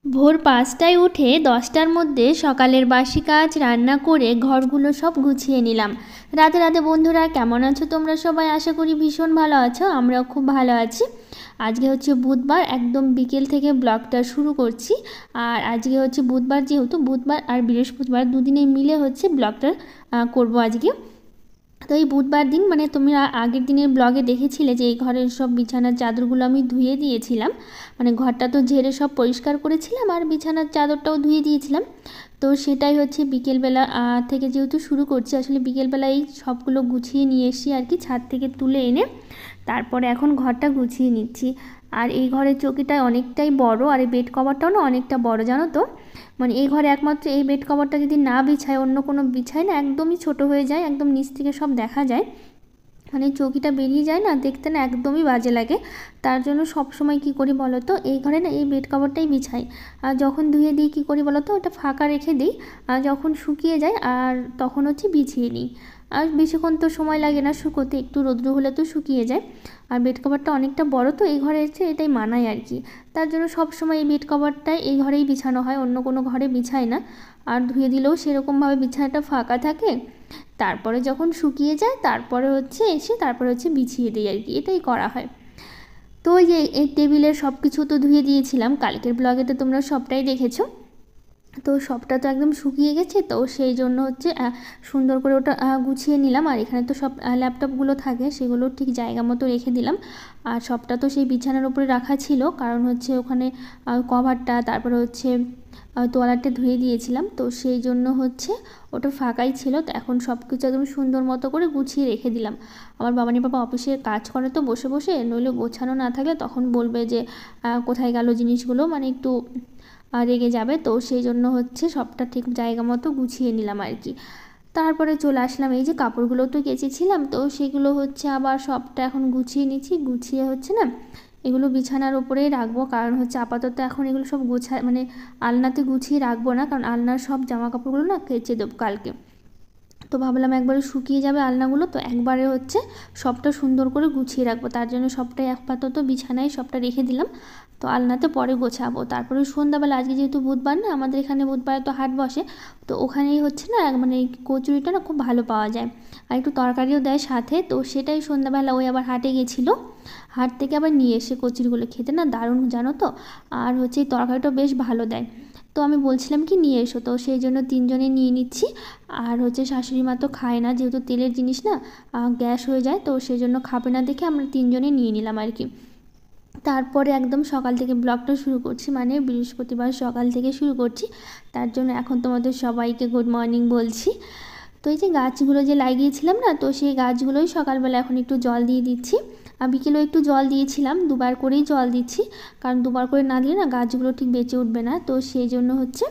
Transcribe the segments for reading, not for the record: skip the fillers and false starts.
ভোর ৫টায় উঠে ১০টার মধ্যে সকালের বাসি কাজ রান্না করে ঘরগুলো সব গুছিয়ে নিলাম। রাতে রাতে বন্ধুরা কেমন আছো তোমরা সবাই? আশা করি ভীষণ ভালো আছো, আমরাও খুব ভালো আছি। আজকে হচ্ছে বুধবার, একদম বিকেল থেকে ব্লগটা শুরু করছি। আর আজকে হচ্ছে বুধবার, যেহেতু বুধবার আর বৃহস্পতিবার দুদিনে মিলে হচ্ছে ব্লগটা করবো আজকে। তো এই বুধবার দিন মানে তুমি আগের দিনের ব্লগে দেখেছিলে যে এই ঘরের সব বিছানার চাদরগুলো আমি ধুয়ে দিয়েছিলাম, মানে ঘরটা তো ঝেড়ে সব পরিষ্কার করেছিলাম আর বিছানার চাদরটাও ধুয়ে দিয়েছিলাম। তো সেটাই হচ্ছে বিকেলবেলা থেকে যেহেতু শুরু করছি, আসলে বিকেলবেলা এই সবগুলো গুছিয়ে নিয়ে এসি আর কি, ছাদ থেকে তুলে এনে তারপরে এখন ঘরটা গুছিয়ে নিচ্ছি। আর এই ঘরের চৌকিটা অনেকটাই বড়, আর এই বেড কভারটাও না অনেকটা বড়, জানো তো। মানে এই ঘরে একমাত্র এই বেড কভারটা যদি না বিছায়, অন্য কোনো বিছায় না, একদমই ছোট হয়ে যায়, একদম নিচ থেকে সব দেখা যায়, মানে চৌকিটা বেরিয়ে যায় না, দেখতে না একদমই বাজে লাগে। তার জন্য সব সময় কী করি বলো তো, এই ঘরে না এই বেড কভারটাই বিছাই। আর যখন ধুয়ে দিই কী করি বলো তো, ওটা ফাঁকা রেখে দিই, আর যখন শুকিয়ে যায় আর তখন হচ্ছে বিছিয়ে নিই। আর বেশিক্ষণ তো সময় লাগে না শুকোতে, একটু রৌদ্র হলে তো শুকিয়ে যায়। আর বেড কভারটা অনেকটা বড় তো এই ঘরে এসে এটাই মানায় আর কি। তার জন্য সব সময় এই বেড কভারটাই এই ঘরেই বিছানো হয়, অন্য কোনো ঘরে বিছাই না। আর ধুয়ে দিলেও সেরকমভাবে বিছানাটা ফাঁকা থাকে। তারপরে যখন শুকিয়ে যায় তারপরে হচ্ছে এসে তারপরে হচ্ছে বিছিয়ে দিই আর কি, এটাই করা হয়। তো ওই যে এই টেবিলের সব কিছু তো ধুয়ে দিয়েছিলাম, কালকের ব্লগে তো তোমরা সবটাই দেখেছো। তো সবটা তো একদম শুকিয়ে গেছে, তো সেই জন্য হচ্ছে সুন্দর করে ওটা গুছিয়ে নিলাম। আর এখানে তো সব ল্যাপটপগুলো থাকে, সেগুলো ঠিক জায়গা মতো রেখে দিলাম। আর সবটা তো সেই বিছানার উপরে রাখা ছিল, কারণ হচ্ছে ওখানে কভারটা, তারপরে হচ্ছে তোয়ালাটা ধুয়ে দিয়েছিলাম, তো সেই জন্য হচ্ছে ওটা ফাঁকাই ছিল। তো এখন সব কিছু একদম সুন্দর মতো করে গুছিয়ে রেখে দিলাম। আমার বাবানি বাবা অফিসে কাজ করে তো বসে বসে, নইলে গোছানো না থাকলে তখন বলবে যে কোথায় গেল জিনিসগুলো, মানে একটু রেগে যাবে। তো সেই জন্য হচ্ছে সবটা ঠিক জায়গা মতো গুছিয়ে নিলাম আর কি। তারপরে চলে আসলাম, এই যে কাপড়গুলো তো কেচেছিলাম, তো সেগুলো হচ্ছে আবার সবটা এখন গুছিয়ে নিচ্ছি। গুছিয়ে হচ্ছে না এগুলো বিছানার উপরেই রাখবো, কারণ হচ্ছে আপাতত এখন এগুলো সব মানে আলনাতে গুছিয়ে রাখবো না, কারণ আলনার সব জামা কাপড়গুলো না কেচে দেবো কালকে। তো ভাবলাম একবারে শুকিয়ে যাবে আলনাগুলো, তো একবারে হচ্ছে সবটা সুন্দর করে গুছিয়ে রাখবো। তার জন্য সবটাই আপাতত বিছানায় সবটা রেখে দিলাম, তো আলনাতে পরে গোছাবো। তারপরে সন্ধ্যাবেলা, আজকে যেহেতু বুধবার না, আমাদের এখানে বুধবারে তো হাট বসে, তো ওখানেই হচ্ছে না মানে এই কচুরিটা না খুব ভালো পাওয়া যায়, আর একটু তরকারিও দেয় সাথে। তো সেটাই সন্ধ্যাবেলা ওই আবার হাটে গেছিলো, হাট থেকে আবার নিয়ে এসে কচুরিগুলো খেতে না দারুণ, জানো তো। আর হচ্ছে এই তরকারিটা বেশ ভালো দেয়। তো আমি বলছিলাম কি নিয়ে এসো, তো সেই জন্য তিনজনে নিয়ে নিচ্ছি। আর হচ্ছে শাশুড়ি মা তো খায় না, যেহেতু তেলের জিনিস না গ্যাস হয়ে যায়, তো সেই জন্য খাবে না দেখে আমরা তিনজনে নিয়ে নিলাম আর কি। তারপরে একদম সকাল থেকে ব্লগটা শুরু করছি, মানে বৃহস্পতিবার সকাল থেকে শুরু করছি। তার জন্য এখন তোমাদের সবাইকে গুড মর্নিং বলছি। তো এই যে গাছগুলো যে লাগিয়েছিলাম না, তো সেই গাছগুলোই সকালবেলা এখন একটু জল দিয়ে দিচ্ছি। আর বিকেলেও একটু জল দিয়েছিলাম, দুবার করেই জল দিচ্ছি, কারণ দুবার করে না দিলে না গাছগুলো ঠিক বেঁচে উঠবে না। তো সেই জন্য হচ্ছে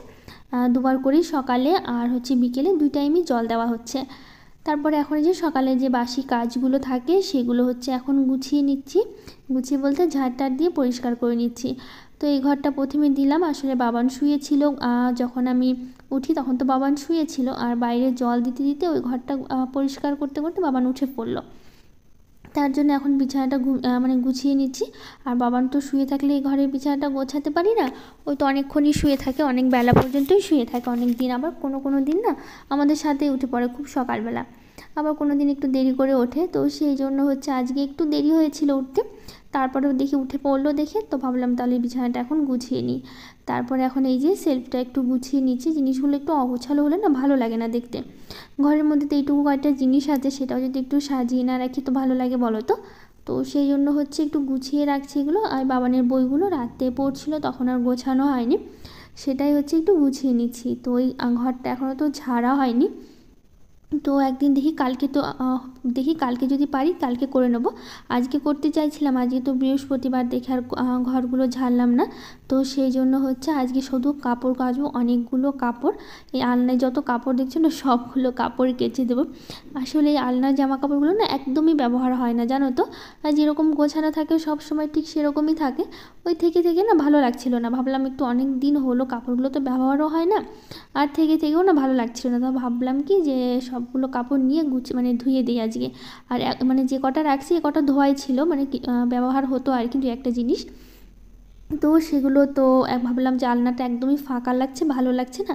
দুবার করেই সকালে আর হচ্ছে বিকেলে দুই টাইমই জল দেওয়া হচ্ছে। তারপরে এখন যে সকালে যে বাসি কাজগুলো থাকে সেগুলো হচ্ছে এখন গুছিয়ে নিচ্ছি। গুছিয়ে বলতে ঝাড়টার দিয়ে পরিষ্কার করে নিচ্ছি। তো এই ঘরটা প্রথমে দিলাম, আসলে বাবান শুয়েছিল, যখন আমি উঠি তখন তো বাবান শুয়েছিল, আর বাইরে জল দিতে দিতে ওই ঘরটা পরিষ্কার করতে করতে বাবান উঠে পড়লো। তার জন্য এখন বিছানাটা মানে গুছিয়ে নিচ্ছি। আর বাবান তো শুয়ে থাকলে এই ঘরের বিছানাটা গোছাতে পারি না, ওই তো অনেকক্ষণই শুয়ে থাকে, অনেক বেলা পর্যন্তই শুয়ে থাকে অনেক দিন। আবার কোনো কোনো দিন না আমাদের সাথে উঠে পড়ে খুব সকালবেলা, আবার কোনো দিন একটু দেরি করে ওঠে। তো সেই জন্য হচ্ছে আজকে একটু দেরি হয়েছিল উঠতে, তারপরেও দেখি উঠে পড়লো দেখে, তো ভাবলাম তাহলে বিছানাটা এখন গুছিয়ে নিই। তারপরে এখন এই যে সেলফটা একটু গুছিয়ে নিচ্ছি, জিনিসগুলো একটু অগোছালো হলে না ভালো লাগে না দেখতে। ঘরের মধ্যে তো এইটুকু কয়েকটা জিনিস আছে, সেটাও যদি একটু সাজিয়ে না রাখি তো ভালো লাগে বলো তো। তো সেই জন্য হচ্ছে একটু গুছিয়ে রাখছি এগুলো। আর বাবানের বইগুলো রাতে পড়ছিল, তখন আর গোছানো হয়নি, সেটাই হচ্ছে একটু গুছিয়ে নিচ্ছি। তো ওই ঘরটা এখনও তো ঝাড়া হয়নি, তো একদিন দেখি কালকে, তো দেখি কালকে যদি পারি কালকে করে নেব। আজকে করতে চাইছিলাম, আজকে তো বৃহস্পতিবার দেখে আর ঘরগুলো ঝাড়লাম না। তো সেই জন্য হচ্ছে আজকে শুধু কাপড় কাচবো, অনেকগুলো কাপড়, এই আলনায় যত কাপড় দেখছো না সবগুলো কাপড় কেচে দেবো। আসলে এই আলনার জামা কাপড়গুলো না একদমই ব্যবহার হয় না, জানো তো। আর যেরকম গোছানো থাকে সব সময় ঠিক সেরকমই থাকে, ওই থেকে থেকে না ভালো লাগছিল না। ভাবলাম একটু অনেক দিন হলো কাপড়গুলো তো ব্যবহারও হয় না, আর থেকে থেকেও না ভালো লাগছিল না। তো ভাবলাম কি যে সবগুলো কাপড় নিয়ে মানে ধুয়ে দিই আজকে। আর মানে যে কটা রাখছি এ কটা ধোয়াই ছিল, মানে ব্যবহার হতো আর কিন্তু একটা জিনিস। তো সেগুলো তো ভাবলাম যে আলনাটা একদমই ফাঁকা লাগছে, ভালো লাগছে না।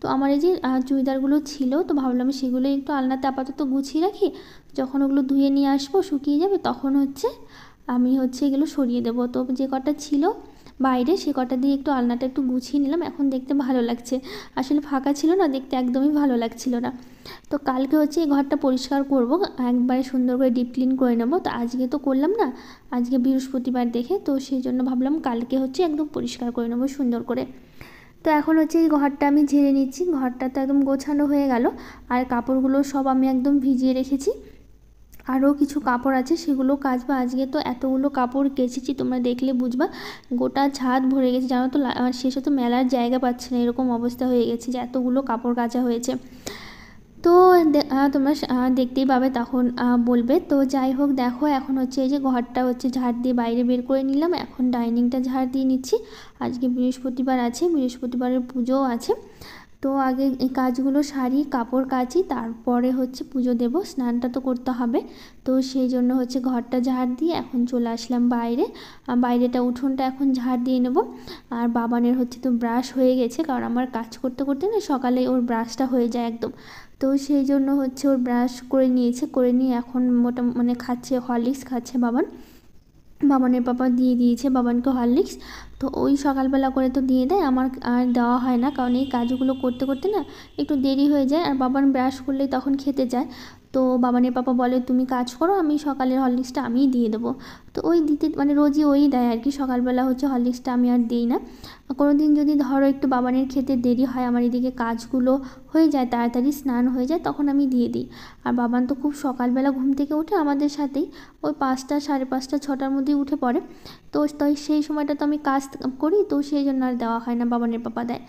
তো আমার এই যে চুড়িদারগুলো ছিল, তো ভাবলাম সেগুলো একটু আলনাতে আপাতত গুছিয়ে রাখি, যখন ওগুলো ধুয়ে নিয়ে আসবো শুকিয়ে যাবে তখন হচ্ছে আমি হচ্ছে এগুলো সরিয়ে দেবো। তো যে কটা ছিল বাইরে সে কটা দিয়ে একটু আলনাটা একটু গুছিয়ে নিলাম, এখন দেখতে ভালো লাগছে। আসলে ফাঁকা ছিল না, দেখতে একদমই ভালো লাগছিল না। তো কালকে হচ্ছে এই ঘরটা পরিষ্কার করব, একবারে সুন্দর করে ডিপ ক্লিন করে নেবো। তো আজকে তো করলাম না, আজকে বৃহস্পতিবার দেখে, তো সেই জন্য ভাবলাম কালকে হচ্ছে একদম পরিষ্কার করে নেবো সুন্দর করে। তো এখন হচ্ছে এই ঘরটা আমি ঝেড়ে নিচ্ছি, ঘরটা তো একদম গোছানো হয়ে গেল। আর কাপড়গুলো সব আমি একদম ভিজিয়ে রেখেছি, আরও কিছু কাপড় আছে সেগুলো কাচবো। আজকে তো এতগুলো কাপড় কেচেছি, তোমরা দেখলে বুঝবা, গোটা ছাদ ভরে গেছে জানো তো। শেষে তো মেলার জায়গা পাচ্ছে না, এরকম অবস্থা হয়ে গেছে যে এতগুলো কাপড় কাচা হয়েছে। তো তোমরা দেখতেই পাবে তখন বলবে। তো যাই হোক, দেখো এখন হচ্ছে এই যে ঘরটা হচ্ছে ঝাড় দিয়ে বাইরে বের করে নিলাম, এখন ডাইনিংটা ঝাড় দিয়ে নিচ্ছি। আজকে বৃহস্পতিবার আছে, বৃহস্পতিবারের পুজোও আছে। তো আগে এই কাজগুলো সারি, কাপড় কাচি, তারপরে হচ্ছে পুজো দেব, স্নানটা তো করতে হবে। তো সেই জন্য হচ্ছে ঘরটা ঝাড় দিয়ে এখন চলে আসলাম বাইরে। বাইরেটা উঠোনটা এখন ঝাড় দিয়ে নেব। আর বাবানের হচ্ছে তো ব্রাশ হয়ে গেছে, কারণ আমার কাজ করতে করতে না সকালে ওর ব্রাশটা হয়ে যায় একদম। তো সেই জন্য হচ্ছে ওর ব্রাশ করে নিয়েছে, করে নিয়ে এখন মানে খাচ্ছে, হরলিক্স খাচ্ছে বাবান। বাবানের পাপা দিয়ে দিয়েছে বাবানকে হরলিক্স। তো ওই সকালবেলা করে তো দিয়ে দেয়, আমার আর দেওয়া হয় না, কারণ এই কাজগুলো করতে করতে না একটু দেরি হয়ে যায়। আর বাবান ব্রাশ করলেই তখন খেতে যায়। তো বাবানের পাপা বলে তুমি কাজ করো, আমি সকালের হরলিক্সটা আমিই দিয়ে দেবো। তো ওই দিতে মানে রোজই ওই দেয় আর কি, সকালবেলা হচ্ছে হরলিক্সটা আমি আর দিই না। কোনো দিন যদি ধরো একটু বাবানের খেতে দেরি হয়, আমার এদিকে কাজগুলো হয়ে যায় তাড়াতাড়ি, স্নান হয়ে যায়, তখন আমি দিয়ে দিই। আর বাবান তো খুব সকালবেলা ঘুম থেকে উঠে আমাদের সাথেই, ওই 5টা, 5:30, 6টার মধ্যেই উঠে পড়ে। তো তাই সেই সময়টা তো আমি কাজ করি, তো সেই জন্য আর দেওয়া হয় না, বাবানের পাপা দেয়।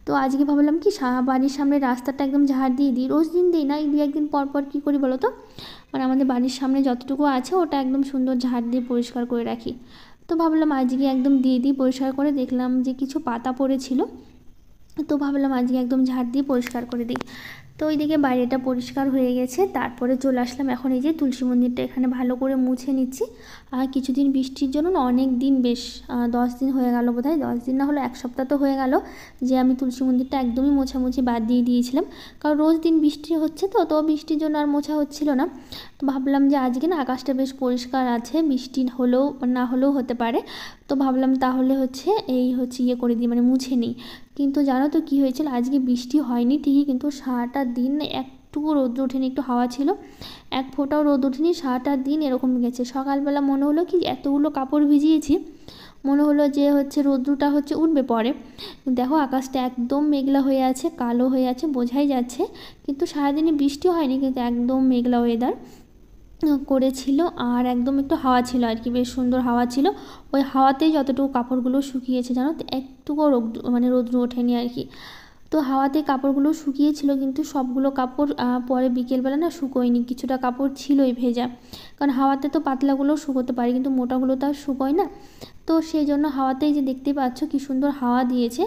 তো আজকে ভাবলাম কি বাড়ির সামনে রাস্তাটা একদম ঝাড় দিয়ে দিই, রোজ দিন দিই না, এই 2-1 দিন পর পর কী করি বলো তো, মানে আমাদের বাড়ির সামনে যতটুকু আছে ওটা একদম সুন্দর ঝাড় দিয়ে পরিষ্কার করে রাখি। তো ভাবলাম আজকে একদম দিয়ে দিই পরিষ্কার করে, দেখলাম যে কিছু পাতা পড়েছিল, তো ভাবলাম আজকে একদম ঝাড় দিয়ে পরিষ্কার করে দিই। তো ওইদিকে বাইরেটা পরিষ্কার হয়ে গেছে, তারপরে চলে আসলাম এখন এই যে তুলসী মন্দিরটা এখানে ভালো করে মুছে নিচ্ছি। আর কিছুদিন বৃষ্টির জন্য না অনেক দিন, বেশ 10 দিন হয়ে গেল বোধহয়, 10 দিন না হলো 1 সপ্তাহ তো হয়ে গেল যে আমি তুলসী মন্দিরটা একদমই মোছামুছি বাদ দিয়ে দিয়েছিলাম, কারণ রোজ দিন বৃষ্টি হচ্ছে, তো বৃষ্টির জন্য আর মোছা হচ্ছিল না। তো ভাবলাম যে আজকে না আকাশটা বেশ পরিষ্কার আছে, বৃষ্টি হলেও না হলেও হতে পারে, তো ভাবলাম তাহলে হচ্ছে ইয়ে করে দিই, মানে মুছে নিই। কিন্তু জানো তো কী হয়েছিল, আজকে বৃষ্টি হয়নি ঠিকই, কিন্তু সারাটা দিন একটুকু রোদ্র ওঠেনি, একটু হাওয়া ছিল, এক ফোঁটাও রোদ ওঠেনি, সারাটা দিন এরকম গেছে। সকালবেলা মনে হলো কি এতগুলো কাপড় ভিজিয়েছি, মনে হলো যে হচ্ছে রোদ্রুটা হচ্ছে উঠবে পরে। দেখো আকাশটা একদম মেঘলা হয়ে আছে, কালো হয়ে আছে, বোঝাই যাচ্ছে, কিন্তু সারাদিনে বৃষ্টি হয়নি, কিন্তু একদম মেঘলা ওয়েদার করেছিল। আর একদম একটু হাওয়া ছিল আর কি, বেশ সুন্দর হাওয়া ছিল, ওই হাওয়াতেই যতটুকু কাপড়গুলো শুকিয়েছে জানো তো, একটুকু মানে রোদ্র ওঠেনি আর কি। তো হাওয়াতে কাপড়গুলো শুকিয়েছিল, কিন্তু সবগুলো কাপড় পরে বিকেলবেলা না শুকোয়নি, কিছুটা কাপড় ছিলই ভেজা, কারণ হাওয়াতে তো পাতলাগুলো শুকোতে পারে, কিন্তু মোটাগুলো তো আর শুকোয় না। তো সেই জন্য হাওয়াতেই যে দেখতেই পাচ্ছ কি সুন্দর হাওয়া দিয়েছে,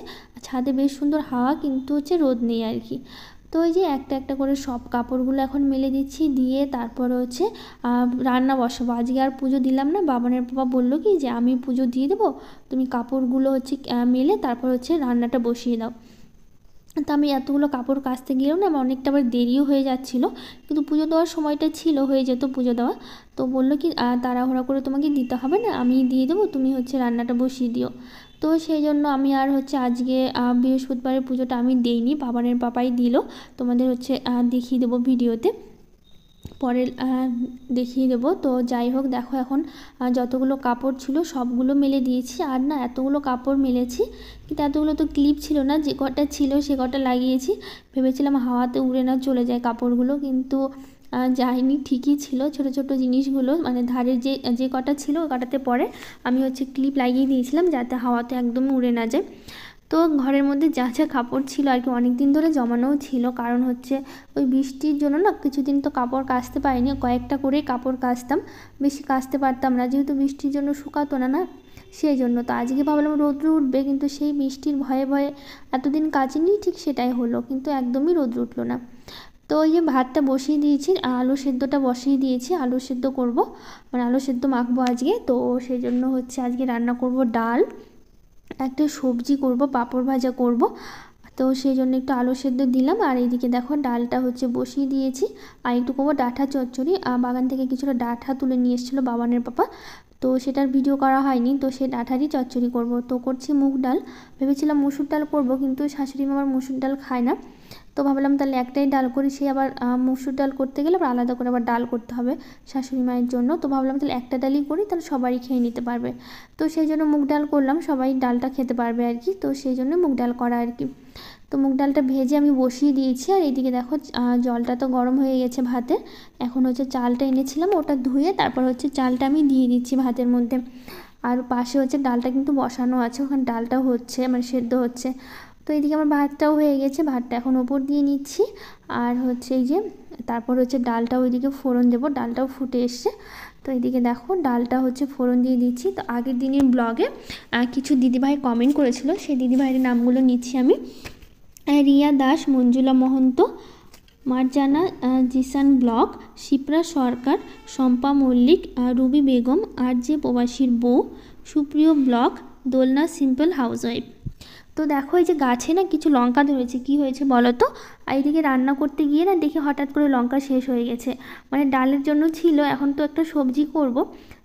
ছাদে বেশ সুন্দর হাওয়া, কিন্তু হচ্ছে রোদ নেই আর কি। তো এই যে একটা একটা করে সব কাপড়গুলো এখন মেলে দিচ্ছি, দিয়ে তারপরে হচ্ছে রান্না বসাবো। আজকে আর পুজো দিলাম না, বাবানের বাবা বললো কি যে আমি পুজো দিয়ে দেবো, তুমি কাপড়গুলো হচ্ছে মেলে তারপর হচ্ছে রান্নাটা বসিয়ে দাও। তো আমি এতগুলো কাপড় কাচতে গিয়েও না আমার অনেকটা আবার দেরিও হয়ে যাচ্ছিলো, কিন্তু পুজো দেওয়ার সময়টা ছিল, হয়ে যেত পুজো দেওয়া। তো বললো কি তাড়াহুড়া করে তোমাকে দিতে হবে না, আমি দিয়ে দেবো, তুমি হচ্ছে রান্নাটা বসিয়ে দিও। তো সেই জন্য আমি আর হচ্ছে আজকে বৃহস্পতিবারের পুজোটা আমি দিইনি, বাবানের পাপাই দিল, তোমাদের হচ্ছে দেখিয়ে দেবো ভিডিওতে, পরে দেখিয়ে দেবো। তো যাই হোক, দেখো এখন যতগুলো কাপড় ছিল সবগুলো মেলে দিয়েছি, আর না এতগুলো কাপড় মেলেছি, কিন্তু এতগুলো তো ক্লিপ ছিল না, যে কটা ছিল সে কটা লাগিয়েছি, ভেবেছিলাম হাওয়াতে উড়ে না চলে যায় কাপড়গুলো, কিন্তু যায়নি, ঠিকই ছিল, ছোট ছোট জিনিসগুলো মানে ধারের যে কটা ছিল ওই কটাতে পরে আমি হচ্ছে ক্লিপ লাগিয়ে দিয়েছিলাম, যাতে হাওয়াতে একদমই উড়ে না যায়। তো ঘরের মধ্যে যা যা কাপড় ছিল আর কি, অনেক দিন ধরে জমানোও ছিল, কারণ হচ্ছে ওই বৃষ্টির জন্য না কিছুদিন তো কাপড় কাচতে পারিনি, কয়েকটা করেই কাপড় কাচতাম, বেশি কাচতে পারতাম না, যেহেতু বৃষ্টির জন্য শুকাতো না সেই জন্য। তো আজকে ভাবলাম রৌদ্র উঠবে, কিন্তু সেই বৃষ্টির ভয়ে ভয়ে এতদিন কাচিনি, ঠিক সেটাই হলো, কিন্তু একদমই রৌদ্র উঠলো না। তো ওই যে ভাতটা বসিয়ে দিয়েছি, আলু সেদ্ধটা বসিয়ে দিয়েছি, আলু সেদ্ধ করব, মানে আলু সেদ্ধ মাখবো আজকে। তো সেই জন্য হচ্ছে আজকে রান্না করব ডাল, একটা সবজি করব, পাঁপড় ভাজা করব। তো সেই জন্য একটু আলু সেদ্ধ দিলাম। আর এইদিকে দেখো ডালটা হচ্ছে বসিয়ে দিয়েছি। আর একটু করবো ডাঁটা চচ্চড়ি। বাগান থেকে কিছুটা ডাঁটা তুলে নিয়ে এসেছিলো বাবানের পাপা, তো সেটার ভিডিও করা হয়নি, তো সেই ডাঁটারই চচ্চড়ি করব। তো করছি মুগ ডাল, ভেবেছিলাম মুসুর ডাল করব, কিন্তু শাশুড়ি মা আবার মুসুর ডাল খায় না। তো ভাবলাম তাহলে একটাই ডাল করি, সে আবার মুসুর ডাল করতে গেলে আবার আলাদা করে আবার ডাল করতে হবে শাশুড়ি মায়ের জন্য। তো ভাবলাম তাহলে একটা ডালই করি, তাহলে সবাই খেয়ে নিতে পারবে। তো সেই জন্য মুগ ডাল করলাম, সবাই ডালটা খেতে পারবে আর কি। তো সেই জন্য মুগ ডাল করা আর কি। তো মুগ ডালটা ভেজে আমি বসিয়ে দিয়েছি। আর এইদিকে দেখো জলটা তো গরম হয়ে গেছে ভাতের। এখন হচ্ছে চালটা এনেছিলাম, ওটা ধুয়ে তারপর হচ্ছে চালটা আমি দিয়ে দিচ্ছি ভাতের মধ্যে। আর পাশে হচ্ছে ডালটা কিন্তু বসানো আছে, ওখানে ডালটাও হচ্ছে, মানে সেদ্ধ হচ্ছে। তো এইদিকে আমার ভাতটাও হয়ে গেছে, ভাতটা এখন ওপর দিয়ে নিচ্ছি। আর হচ্ছে এই যে তারপর হচ্ছে ডালটা ওইদিকে ফোড়ন দেবো, ডালটাও ফুটে এসছে। তো এইদিকে দেখো ডালটা হচ্ছে ফোড়ন দিয়ে দিচ্ছি। তো আগের দিনের ব্লগে কিছু দিদিভাই কমেন্ট করেছিল, সেই দিদিভাইয়ের নামগুলো নিচ্ছি আমি। রিয়া দাস, মঞ্জুলা মহন্ত, মারজানা জিসান ব্লগ, শিপ্রা সরকার, শম্পা মল্লিক, রুবি বেগম, আর যে প্রবাসীর বউ, সুপ্রিয় ব্লগ, দোলনা সিম্পল হাউসওয়াইফ। তো দেখো এই যে গাছে না কিছু লঙ্কা ধরেছে, কি হয়েছে বলো তো। আর এইদিকে রান্না করতে গিয়ে না দেখি হঠাৎ করে লঙ্কা শেষ হয়ে গেছে, মানে ডালের জন্য ছিল, এখন তো একটা সবজি করব।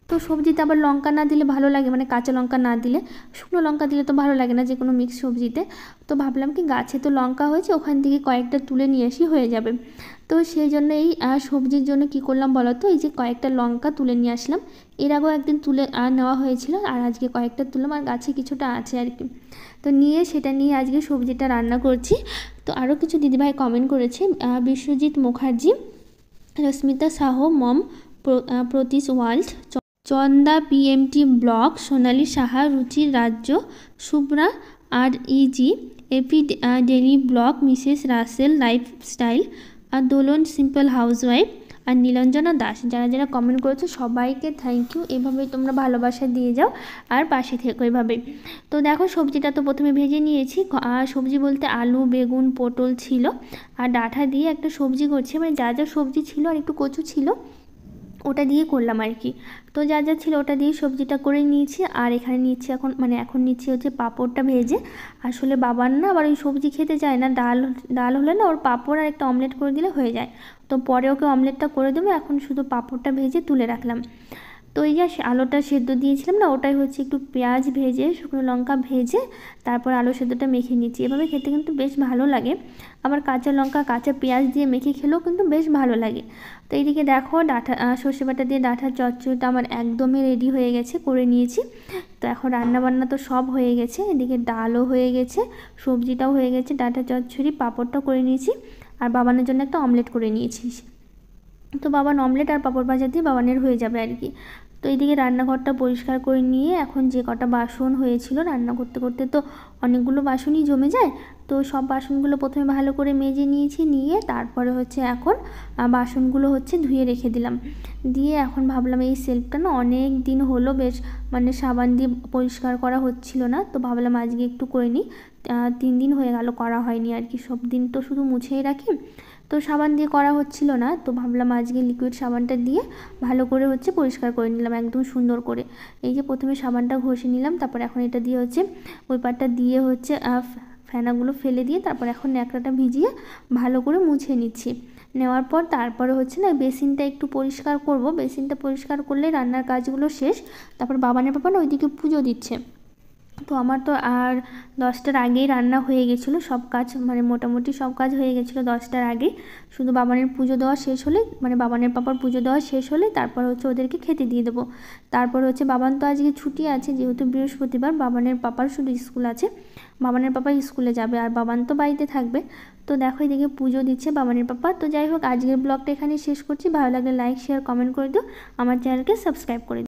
তো সবজিতে আবার লঙ্কা না দিলে ভালো লাগে, মানে কাঁচা লঙ্কা না দিলে, শুকনো লঙ্কা দিলে তো ভালো লাগে না যে কোনো মিক্স সবজিতে। তো ভাবলাম কি গাছে তো লঙ্কা হয়েছে, ওখান থেকে কয়েকটা তুলে নিয়ে আসি, হয়ে যাবে। তো সেই জন্য এই সবজির জন্য কি করলাম বলো তো, এই যে কয়েকটা লঙ্কা তুলে নিয়ে আসলাম। এর আগেও একদিন তুলে নেওয়া হয়েছিল, আর আজকে কয়েকটা তুললাম, আর গাছে কিছুটা আছে আর কি। তো নিয়ে সেটা নিয়ে আজকে সবজিটা রান্না করছি। তো আরও কিছু দিদিভাই কমেন্ট করেছে, Biswajit Mukherjee, Rashmita Sah, Mom, Pratish world, Chanda PMT blog, Sonali Saha, Ruchir Rajya, Shubhra আর easy, AP daily blog, Mrs Russell lifestyle, আর দোলন সিম্পল হাউসওয়াইফ, আর নীলাঞ্জনা দাস। যারা যারা কমেন্ট করেছো সবাইকে থ্যাংক ইউ। এভাবেই তোমরা ভালোবাসা দিয়ে যাও আর পাশে থেকো এভাবেই। তো দেখো সবজিটা তো প্রথমে ভেজে নিয়েছি। আর সবজি বলতে আলু, বেগুন, পটল ছিল, আর ডাঁটা দিয়ে একটা সবজি করছি, মানে যা যা সবজি ছিল আর একটু কচু ছিল, ওটা দিয়ে করলাম আর কি। তো যা যা ছিল ওটা দিয়ে সবজিটা করে নিয়েছি। আর এখানে নিচ্ছি এখন নিচ্ছি হচ্ছে পাঁপড়টা ভেজে। আসলে বাবার না আবার ওই সবজি খেতে চায় না, ডাল হলে না ওর পাঁপড় আর একটা অমলেট করে দিলে হয়ে যায়। তো পরে ওকে অমলেটটা করে দেবো, এখন শুধু পাঁপড়টা ভেজে তুলে রাখলাম। তো এই যে আলুটা সেদ্ধ দিয়েছিলাম না, ওটাই হচ্ছে একটু পেঁয়াজ ভেজে, শুকনো লঙ্কা ভেজে, তারপর আলু সেদ্ধটা মেখে নিচ্ছি। এভাবে খেতে কিন্তু বেশ ভালো লাগে। আবার কাঁচা লঙ্কা, কাঁচা পেঁয়াজ দিয়ে মেখে খেলেও কিন্তু বেশ ভালো লাগে। তো এইদিকে দেখো সর্ষে বাটা দিয়ে ডাঁটার চচ্চড়িটা আমার একদমই রেডি হয়ে গেছে, করে নিয়েছি। তো এখন রান্নাবান্না তো সব হয়ে গেছে, এদিকে ডালও হয়ে গেছে, সবজিটাও হয়ে গেছে, ডাঁটা চচ্চড়ি, পাঁপড়টাও করে নিয়েছি, আর বাবানের জন্য একটা অমলেট করে নিয়েছি। তো বাবান অমলেট আর পাঁপড় ভাজা দিয়ে বাবানের হয়ে যাবে আর কি। তো এইদিকে রান্নাঘরটা পরিষ্কার করে নিয়ে এখন যে কটা বাসন হয়েছিল রান্না করতে করতে তো অনেকগুলো বাসনই জমে যায়, তো সব বাসনগুলো প্রথমে ভালো করে মেজে নিয়েছি, নিয়ে তারপরে হচ্ছে এখন বাসনগুলো হচ্ছে ধুয়ে রেখে দিলাম। দিয়ে এখন ভাবলাম এই সেলফটা না অনেক দিন হলো বেশ, মানে সাবান দিয়ে পরিষ্কার করা হচ্ছিল না, তো ভাবলাম আজকে একটু করে নিই। 3 দিন হয়ে গেল করা হয়নি আর কি, সব দিন তো শুধু মুছেই রাখি, তো সাবান দিয়ে করা হচ্ছিল না। তো ভাবলাম আজকে লিকুইড সাবানটা দিয়ে ভালো করে হচ্ছে পরিষ্কার করে নিলাম একদম সুন্দর করে। এই যে প্রথমে সাবানটা ঘষে নিলাম, তারপর এখন এটা দিয়ে হচ্ছে ওই পাটটা দিয়ে হচ্ছে ফেনাগুলো ফেলে দিয়ে তারপর এখন ন্যাকড়াটা ভিজিয়ে ভালো করে মুছে নিচ্ছি। নেওয়ার পর তারপরে হচ্ছে না বেসিনটা একটু পরিষ্কার করব, বেসিনটা পরিষ্কার করলে রান্নার কাজগুলো শেষ। তারপর বাবানের পাপা না ওইদিকে পুজো দিচ্ছে। তো আমার তো আর 10টার আগেই রান্না হয়ে গেছিলো, সব কাজ মানে মোটামুটি সব কাজ হয়ে গেছিলো 10টার আগেই। শুধু বাবানের পুজো দেওয়া শেষ হলে, মানে বাবানের পাপার পুজো দেওয়া শেষ হলে তারপর হচ্ছে ওদেরকে খেতে দিয়ে দেবো। তারপর হচ্ছে বাবান তো আজকে ছুটি আছে, যেহেতু বৃহস্পতিবার, বাবানের পাপার শুধু স্কুল আছে, বাবানের পাপা স্কুলে যাবে আর বাবান তো বাড়িতে থাকবে। তো দেখো এদিকে পুজো দিচ্ছে বাবানের পাপা। তো যাই হোক আজকের ব্লগটা এখানে শেষ করছি। ভালো লাগলে লাইক, শেয়ার, কমেন্ট করে দিও, আমার চ্যানেলকে সাবস্ক্রাইব করে দিও।